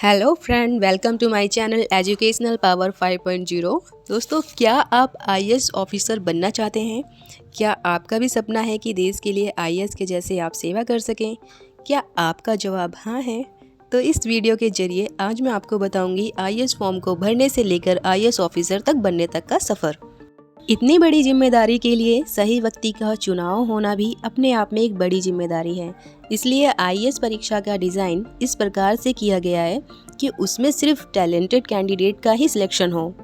Hello friend, welcome to my channel educational power 5.0। दोस्तों, क्या आप आईएएस ऑफिसर बनना चाहते हैं? क्या आपका भी सपना है कि देश के लिए आईएएस के जैसे आप सेवा कर सकें? क्या आपका जवाब हाँ है? तो इस वीडियो के जरिए आज मैं आपको बताऊंगी आईएएस फॉर्म को भरने से लेकर आईएएस ऑफिसर तक बनने तक का सफ़र। इतनी बड़ी जिम्मेदारी के लिए सही व्यक्ति का चुनाव होना भी अपने आप में एक बड़ी जिम्मेदारी है। इसलिए आईएएस परीक्षा का डिज़ाइन इस प्रकार से किया गया है कि उसमें सिर्फ टैलेंटेड कैंडिडेट का ही सिलेक्शन हो।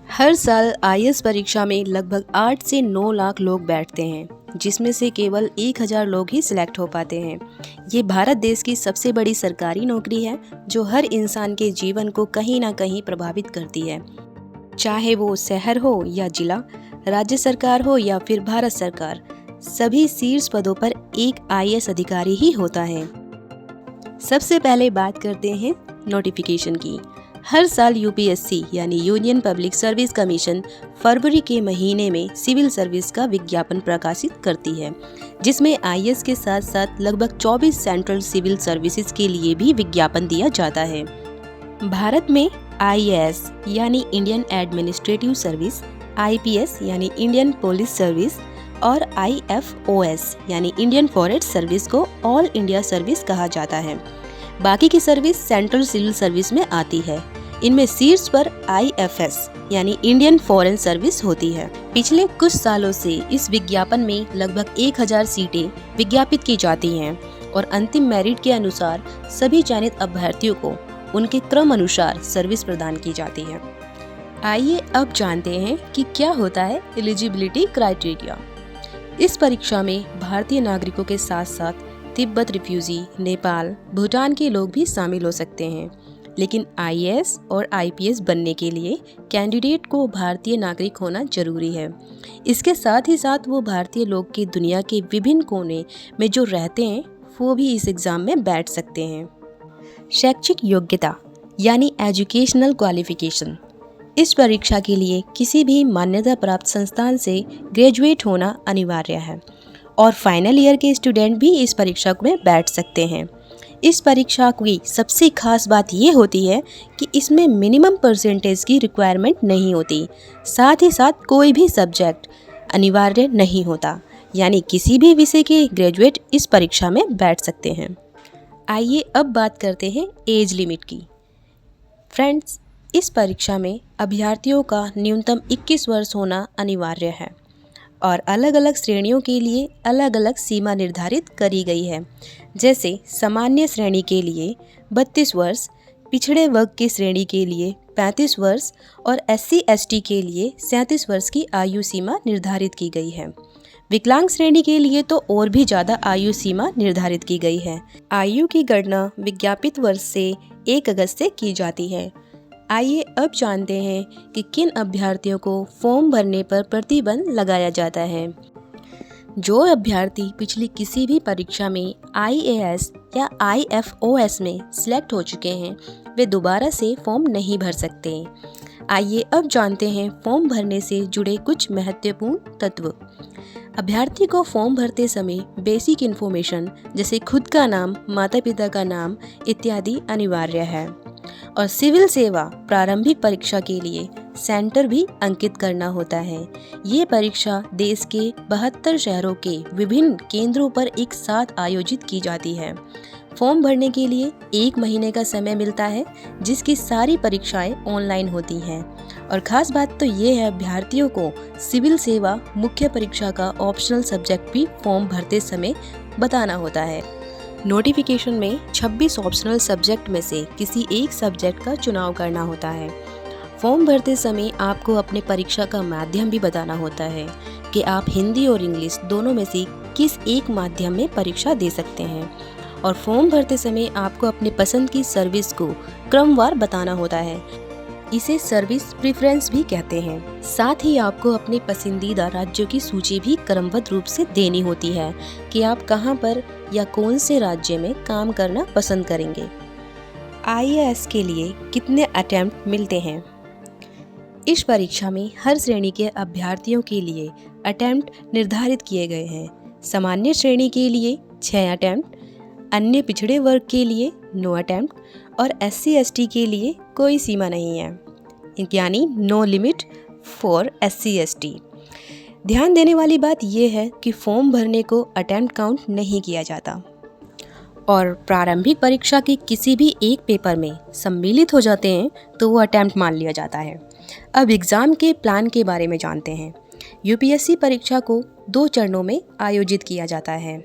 हर साल आईएएस परीक्षा में लगभग 8 से 9 लाख लोग बैठते हैं, जिसमें से केवल 1000 लोग ही सिलेक्ट हो पाते हैं। ये भारत देश की सबसे बड़ी सरकारी नौकरी है जो हर इंसान के जीवन को कहीं ना कहीं प्रभावित करती है। चाहे वो शहर हो या जिला, राज्य सरकार हो या फिर भारत सरकार, सभी शीर्ष पदों पर एक आईएएस अधिकारी ही होता है। सबसे पहले बात करते हैं नोटिफिकेशन की। हर साल यूपीएससी यानी यूनियन पब्लिक सर्विस कमीशन फरवरी के महीने में सिविल सर्विस का विज्ञापन प्रकाशित करती है, जिसमें आईएएस के साथ साथ लगभग 24 सेंट्रल सिविल सर्विसेज के लिए भी विज्ञापन दिया जाता है। भारत में आईएएस यानी इंडियन एडमिनिस्ट्रेटिव सर्विस, आईपीएस यानी इंडियन पुलिस सर्विस और आईएफओएस यानी इंडियन फॉरेस्ट सर्विस को ऑल इंडिया सर्विस कहा जाता है। बाकी की सर्विस सेंट्रल सिविल सर्विस में आती है। इनमें शीर्ष पर आईएफएस यानी इंडियन फॉरेन सर्विस होती है। पिछले कुछ सालों से इस विज्ञापन में लगभग 1000 सीटें विज्ञापित की जाती हैं और अंतिम मेरिट के अनुसार सभी चयनित अभ्यर्थियों को उनके क्रम अनुसार सर्विस प्रदान की जाती है। आइए अब जानते हैं कि क्या होता है एलिजिबिलिटी क्राइटेरिया। इस परीक्षा में भारतीय नागरिकों के साथ साथ तिब्बत रिफ्यूजी, नेपाल, भूटान के लोग भी शामिल हो सकते हैं। लेकिन आईएएस और आईपीएस बनने के लिए कैंडिडेट को भारतीय नागरिक होना जरूरी है। इसके साथ ही साथ वो भारतीय लोग की दुनिया के विभिन्न कोने में जो रहते हैं वो भी इस एग्ज़ाम में बैठ सकते हैं। शैक्षिक योग्यता यानी एजुकेशनल क्वालिफिकेशन। इस परीक्षा के लिए किसी भी मान्यता प्राप्त संस्थान से ग्रेजुएट होना अनिवार्य है और फाइनल ईयर के स्टूडेंट भी इस परीक्षा में बैठ सकते हैं। इस परीक्षा की सबसे खास बात ये होती है कि इसमें मिनिमम परसेंटेज की रिक्वायरमेंट नहीं होती। साथ ही साथ कोई भी सब्जेक्ट अनिवार्य नहीं होता, यानी किसी भी विषय के ग्रेजुएट इस परीक्षा में बैठ सकते हैं। आइए अब बात करते हैं एज लिमिट की। फ्रेंड्स, इस परीक्षा में अभ्यर्थियों का न्यूनतम 21 वर्ष होना अनिवार्य है और अलग अलग श्रेणियों के लिए अलग अलग सीमा निर्धारित करी गई है। जैसे सामान्य श्रेणी के लिए 32 वर्ष, पिछड़े वर्ग की श्रेणी के लिए 35 वर्ष और SC/ST के लिए 37 वर्ष की आयु सीमा निर्धारित की गई है। विकलांग श्रेणी के लिए तो और भी ज़्यादा आयु सीमा निर्धारित की गई है। आयु की गणना विज्ञापित वर्ष से 1 अगस्त से की जाती है। आइए अब जानते हैं कि किन अभ्यर्थियों को फॉर्म भरने पर प्रतिबंध लगाया जाता है। जो अभ्यर्थी पिछली किसी भी परीक्षा में आईएएस या आईएफओएस में सिलेक्ट हो चुके हैं, वे दोबारा से फॉर्म नहीं भर सकते। आइए अब जानते हैं फॉर्म भरने से जुड़े कुछ महत्वपूर्ण तत्व। अभ्यर्थी को फॉर्म भरते समय बेसिक इन्फॉर्मेशन जैसे खुद का नाम, माता पिता का नाम इत्यादि अनिवार्य है और सिविल सेवा प्रारंभिक परीक्षा के लिए सेंटर भी अंकित करना होता है। ये परीक्षा देश के 72 शहरों के विभिन्न केंद्रों पर एक साथ आयोजित की जाती है। फॉर्म भरने के लिए 1 महीने का समय मिलता है, जिसकी सारी परीक्षाएं ऑनलाइन होती हैं। और ख़ास बात तो ये है, अभ्यर्थियों को सिविल सेवा मुख्य परीक्षा का ऑप्शनल सब्जेक्ट भी फॉर्म भरते समय बताना होता है। नोटिफिकेशन में 26 ऑप्शनल सब्जेक्ट में से किसी एक सब्जेक्ट का चुनाव करना होता है। फॉर्म भरते समय आपको अपने परीक्षा का माध्यम भी बताना होता है कि आप हिंदी और इंग्लिश दोनों में से किस एक माध्यम में परीक्षा दे सकते हैं। और फॉर्म भरते समय आपको अपने पसंद की सर्विस को क्रमवार बताना होता है। इसे सर्विस प्रेफरेंस भी कहते हैं। साथ ही आपको अपने पसंदीदा राज्यों की सूची भी क्रमबद्ध रूप से देनी होती है कि आप कहां पर या कौन से राज्य में काम करना पसंद करेंगे। आईएएस के लिए कितने अटेम्प्ट मिलते हैं? इस परीक्षा में हर श्रेणी के अभ्यर्थियों के लिए अटेम्प्ट निर्धारित किए गए हैं। सामान्य श्रेणी के लिए 6 अटेम्प्ट, अन्य पिछड़े वर्ग के लिए 9 अटेम्प्ट और SC/ST के लिए कोई सीमा नहीं है, यानी नो लिमिट फॉर SC/ST। ध्यान देने वाली बात यह है कि फॉर्म भरने को अटेम्प्ट काउंट नहीं किया जाता और प्रारंभिक परीक्षा के किसी भी एक पेपर में सम्मिलित हो जाते हैं तो वो अटेम्प्ट मान लिया जाता है। अब एग्ज़ाम के प्लान के बारे में जानते हैं। UPSC परीक्षा को 2 चरणों में आयोजित किया जाता है।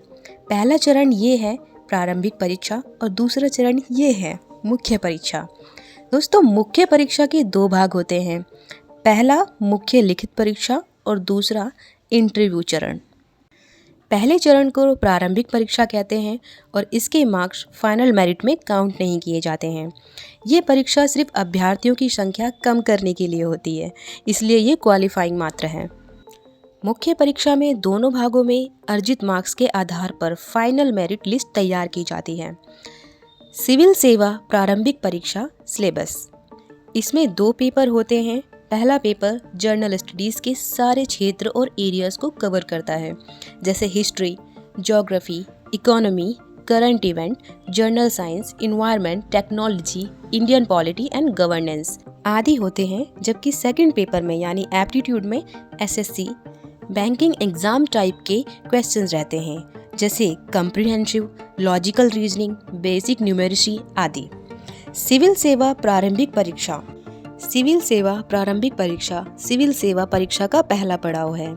पहला चरण ये है प्रारंभिक परीक्षा और दूसरा चरण ये है मुख्य परीक्षा। दोस्तों, मुख्य परीक्षा के 2 भाग होते हैं। पहला मुख्य लिखित परीक्षा और दूसरा इंटरव्यू चरण। पहले चरण को प्रारंभिक परीक्षा कहते हैं और इसके मार्क्स फाइनल मेरिट में काउंट नहीं किए जाते हैं। ये परीक्षा सिर्फ अभ्यर्थियों की संख्या कम करने के लिए होती है, इसलिए ये क्वालिफाइंग मात्र है। मुख्य परीक्षा में दोनों भागों में अर्जित मार्क्स के आधार पर फाइनल मेरिट लिस्ट तैयार की जाती है। सिविल सेवा प्रारंभिक परीक्षा सिलेबस। इसमें 2 पेपर होते हैं। पहला पेपर जर्नल स्टडीज़ के सारे क्षेत्र और एरियाज़ को कवर करता है, जैसे history, geography, economy, current event, journal science, environment, technology, Indian polity and governance आदि होते हैं। जबकि सेकंड पेपर में यानी एप्टीट्यूड में SSC बैंकिंग एग्जाम टाइप के क्वेश्चंस रहते हैं, जैसे comprehensive, logical reasoning, basic numeracy आदि। सिविल सेवा प्रारंभिक परीक्षा। सिविल सेवा प्रारंभिक परीक्षा सिविल सेवा परीक्षा का पहला पड़ाव है,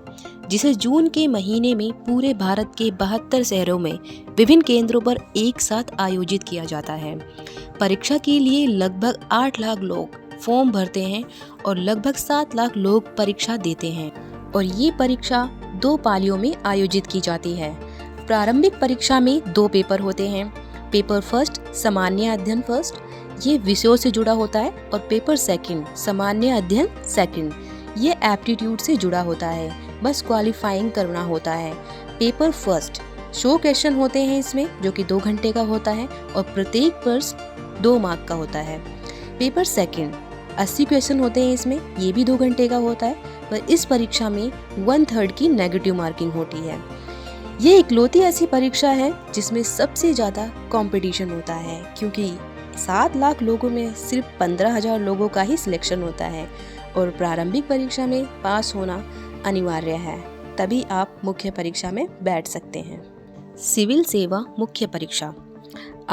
जिसे जून के महीने में पूरे भारत के 72 शहरों में विभिन्न केंद्रों पर एक साथ आयोजित किया जाता है। परीक्षा के लिए लगभग 8 लाख लोग फॉर्म भरते हैं और लगभग 7 लाख लोग परीक्षा देते हैं और ये परीक्षा 2 पालियों में आयोजित की जाती है। प्रारंभिक परीक्षा में 2 पेपर होते हैं। पेपर फर्स्ट सामान्य अध्ययन फर्स्ट, ये विषयों से जुड़ा होता है, और पेपर सेकंड सामान्य अध्ययन सेकंड, ये एप्टीट्यूड से जुड़ा होता है, बस क्वालिफाइंग करना होता है। पेपर फर्स्ट 100 क्वेश्चन होते हैं इसमें, जो कि 2 घंटे का होता है और प्रत्येक प्रश्न 2 मार्क का होता है। पेपर सेकंड 80 क्वेश्चन होते हैं इसमें, ये भी 2 घंटे का होता है, पर इस परीक्षा में 1/3 की नेगेटिव मार्किंग होती है। ये इकलौती ऐसी परीक्षा है जिसमें सबसे ज़्यादा कंपटीशन होता है, क्योंकि 7 लाख लोगों में सिर्फ 15,000 लोगों का ही सिलेक्शन होता है और प्रारंभिक परीक्षा में पास होना अनिवार्य है, तभी आप मुख्य परीक्षा में बैठ सकते हैं। सिविल सेवा मुख्य परीक्षा।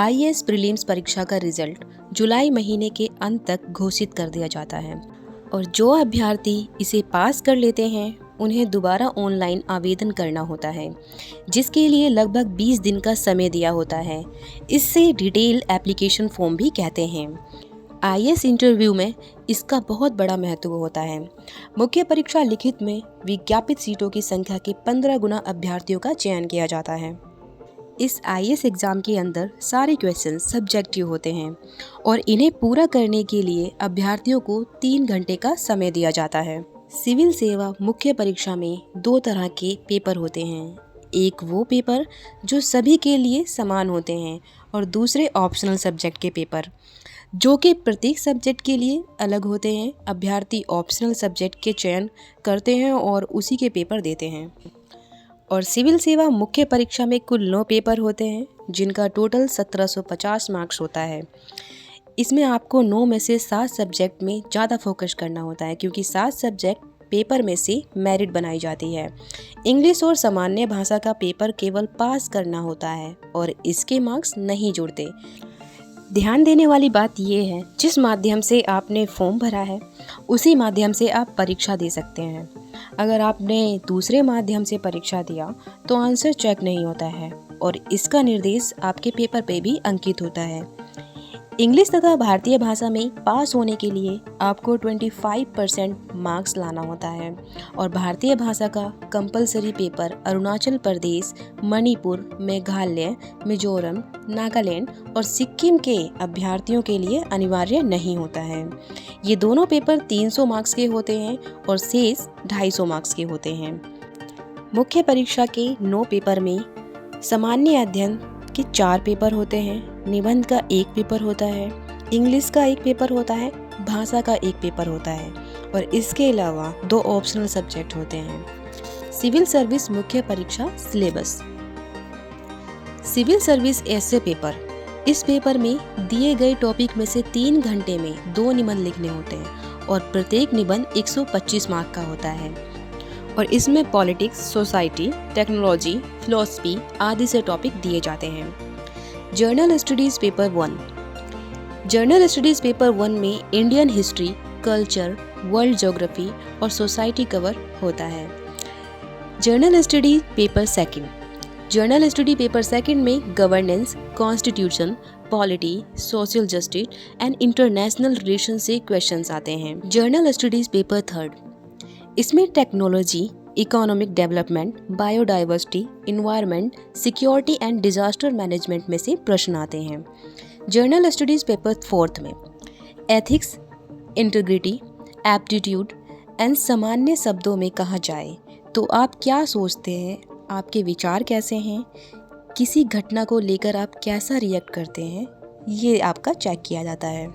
IAS प्रीलिम्स परीक्षा का रिजल्ट जुलाई महीने के अंत तक घोषित कर दिया जाता है और जो अभ्यर्थी इसे पास कर लेते हैं उन्हें दोबारा ऑनलाइन आवेदन करना होता है, जिसके लिए लगभग 20 दिन का समय दिया होता है। इससे डिटेल एप्लीकेशन फॉर्म भी कहते हैं। IAS इंटरव्यू में इसका बहुत बड़ा महत्व होता है। मुख्य परीक्षा लिखित में विज्ञापित सीटों की संख्या के 15 गुना अभ्यर्थियों का चयन किया जाता है। इस IAS एग्ज़ाम के अंदर सारे क्वेश्चन सब्जेक्टिव होते हैं और इन्हें पूरा करने के लिए अभ्यर्थियों को 3 घंटे का समय दिया जाता है। सिविल सेवा मुख्य परीक्षा में 2 तरह के पेपर होते हैं। एक वो पेपर जो सभी के लिए समान होते हैं और दूसरे ऑप्शनल सब्जेक्ट के पेपर, जो कि प्रत्येक सब्जेक्ट के लिए अलग होते हैं। अभ्यर्थी ऑप्शनल सब्जेक्ट के चयन करते हैं और उसी के पेपर देते हैं। और सिविल सेवा मुख्य परीक्षा में कुल 9 पेपर होते हैं, जिनका टोटल 1750 मार्क्स होता है। इसमें आपको 9 में से 7 सब्जेक्ट में ज़्यादा फोकस करना होता है, क्योंकि 7 सब्जेक्ट पेपर में से मेरिट बनाई जाती है। इंग्लिश और सामान्य भाषा का पेपर केवल पास करना होता है और इसके मार्क्स नहीं जुड़ते। ध्यान देने वाली बात यह है, जिस माध्यम से आपने फॉर्म भरा है उसी माध्यम से आप परीक्षा दे सकते हैं। अगर आपने दूसरे माध्यम से परीक्षा दिया तो आंसर चेक नहीं होता है और इसका निर्देश आपके पेपर पे भी अंकित होता है। इंग्लिश तथा भारतीय भाषा में पास होने के लिए आपको 25% मार्क्स लाना होता है और भारतीय भाषा का कंपलसरी पेपर अरुणाचल प्रदेश, मणिपुर, मेघालय, मिजोरम, नागालैंड और सिक्किम के अभ्यर्थियों के लिए अनिवार्य नहीं होता है। ये दोनों पेपर 300 मार्क्स के होते हैं और शेष 250 मार्क्स के होते हैं। मुख्य परीक्षा के 9 पेपर में सामान्य अध्ययन के 4 पेपर होते हैं, निबंध का 1 पेपर होता है, इंग्लिश का 1 पेपर होता है, भाषा का 1 पेपर होता है और इसके अलावा 2 ऑप्शनल सब्जेक्ट होते हैं। सिविल सर्विस मुख्य परीक्षा सिलेबस। सिविल सर्विस ऐसे पेपर इस पेपर में दिए गए टॉपिक में से 3 घंटे में 2 निबंध लिखने होते हैं और प्रत्येक निबंध 125 मार्क का होता है और इसमें पॉलिटिक्स, सोसाइटी, टेक्नोलॉजी, फिलॉसफी आदि से टॉपिक दिए जाते हैं। Journal studies paper 1। Journal studies paper 1 में Indian history, culture, world geography और सोसाइटी कवर होता है। Journal study paper 2। Journal study paper 2 में governance, constitution, polity, social justice and international relation से क्वेश्चंस आते हैं। Journal studies paper 3। इसमें technology, economic development, biodiversity, environment, security and disaster management में से प्रश्न आते हैं। जर्नल स्टडीज पेपर 4 में एथिक्स, इंटीग्रिटी, एप्टीट्यूड एंड सामान्य शब्दों में कहा जाए तो आप क्या सोचते हैं, आपके विचार कैसे हैं, किसी घटना को लेकर आप कैसा रिएक्ट करते हैं, ये आपका चेक किया जाता है।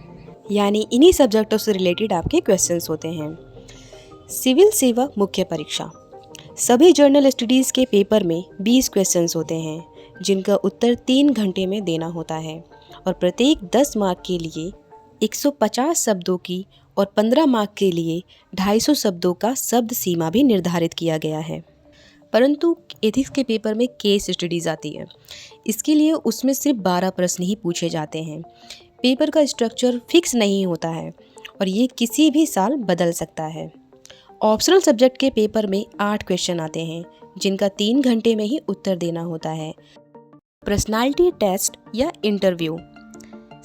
यानी इन्हीं सब्जेक्टों से रिलेटेड आपके क्वेश्चंस होते हैं। सिविल सेवा मुख्य परीक्षा। सभी जर्नल स्टडीज़ के पेपर में 20 क्वेश्चंस होते हैं जिनका उत्तर 3 घंटे में देना होता है और प्रत्येक 10 मार्क के लिए 150 शब्दों की और 15 मार्क के लिए 250 शब्दों का शब्द सीमा भी निर्धारित किया गया है। परंतु एथिक्स के पेपर में केस स्टडीज़ आती है, इसके लिए उसमें सिर्फ 12 प्रश्न ही पूछे जाते हैं। पेपर का स्ट्रक्चर फिक्स नहीं होता है और ये किसी भी साल बदल सकता है। ऑप्शनल सब्जेक्ट के पेपर में 8 क्वेश्चन आते हैं जिनका 3 घंटे में ही उत्तर देना होता है। पर्सनालिटी टेस्ट या इंटरव्यू।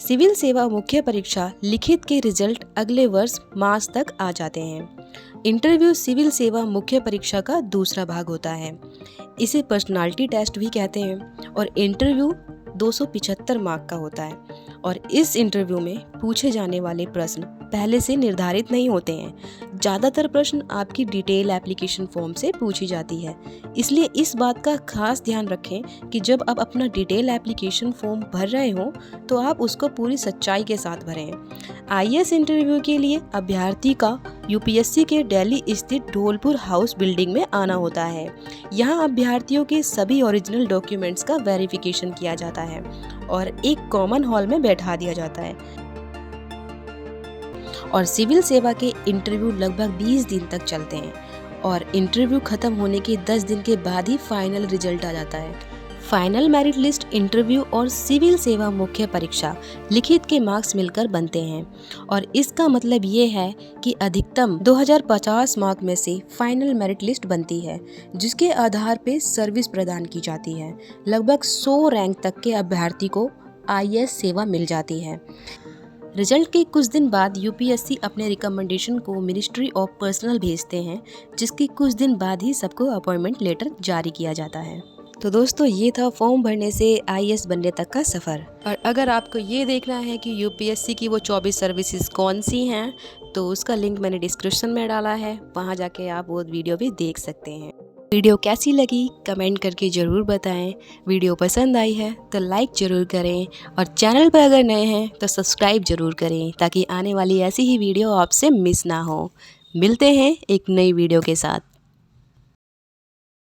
सिविल सेवा मुख्य परीक्षा लिखित के रिजल्ट अगले वर्ष मार्च तक आ जाते हैं। इंटरव्यू सिविल सेवा मुख्य परीक्षा का दूसरा भाग होता है। इसे पर्सनालिटी टेस्ट भी कहते हैं और इंटरव्यू 275 मार्क का होता है और इस इंटरव्यू में पूछे जाने वाले प्रश्न पहले से निर्धारित नहीं होते हैं। ज़्यादातर प्रश्न आपकी डिटेल एप्लीकेशन फॉर्म से पूछी जाती है, इसलिए इस बात का खास ध्यान रखें कि जब आप अपना डिटेल एप्लीकेशन फॉर्म भर रहे हो तो आप उसको पूरी सच्चाई के साथ भरें। आईएएस इंटरव्यू के लिए अभ्यर्थी का यूपीएससी के दिल्ली स्थित ढोलपुर हाउस बिल्डिंग में आना होता है। यहाँ अभ्यर्थियों के सभी ओरिजिनल डॉक्यूमेंट्स का वेरिफिकेशन किया जाता है और एक कॉमन हॉल में बैठा दिया जाता है और सिविल सेवा के इंटरव्यू लगभग 20 दिन तक चलते हैं और इंटरव्यू खत्म होने के 10 दिन के बाद ही फाइनल रिजल्ट आ जाता है। फाइनल मेरिट लिस्ट इंटरव्यू और सिविल सेवा मुख्य परीक्षा लिखित के मार्क्स मिलकर बनते हैं और इसका मतलब ये है कि अधिकतम 2050 मार्क में से फाइनल मेरिट लिस्ट बनती है जिसके आधार पर सर्विस प्रदान की जाती है। लगभग 100 रैंक तक के अभ्यर्थी को आईएएस सेवा मिल जाती है। रिजल्ट के कुछ दिन बाद यूपीएससी अपने रिकमेंडेशन को मिनिस्ट्री ऑफ पर्सनल भेजते हैं जिसके कुछ दिन बाद ही सबको अपॉइंटमेंट लेटर जारी किया जाता है। तो दोस्तों ये था फॉर्म भरने से आईएएस बनने तक का सफ़र। और अगर आपको ये देखना है कि यूपीएससी की वो 24 सर्विसेज कौन सी हैं तो उसका लिंक मैंने डिस्क्रिप्शन में डाला है, वहाँ जाके आप वो वीडियो भी देख सकते हैं। वीडियो कैसी लगी कमेंट करके ज़रूर बताएं। वीडियो पसंद आई है तो लाइक ज़रूर करें और चैनल पर अगर नए हैं तो सब्सक्राइब ज़रूर करें ताकि आने वाली ऐसी ही वीडियो आपसे मिस ना हो। मिलते हैं एक नई वीडियो के साथ।